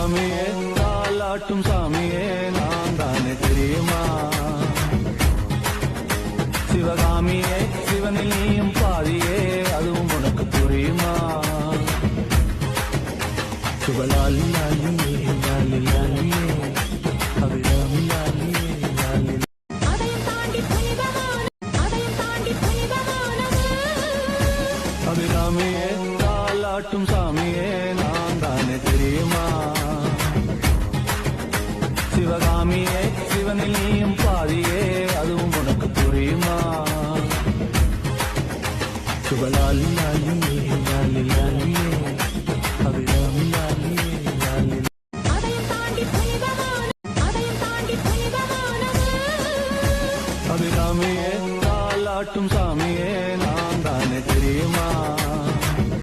சிவகாமியே தாலாட்டும் சாமியே நான் தானே தெரியுமா? சிவகாமியே சிவனில் நீயும் பாதியே அதுவும் உனக்கு புரியுமா? சிவலாலி லாலியே லாலி லாலியே அபிராமி லாலியே லாலி அபிராமியே தாலாட்டும் சாமியே நான் தானே தெரியுமா? சிவகாமியே சிவனில் நீயும் பாதியே அதுவும் உனக்கு புரியுமா? சிவலாலி லாலியே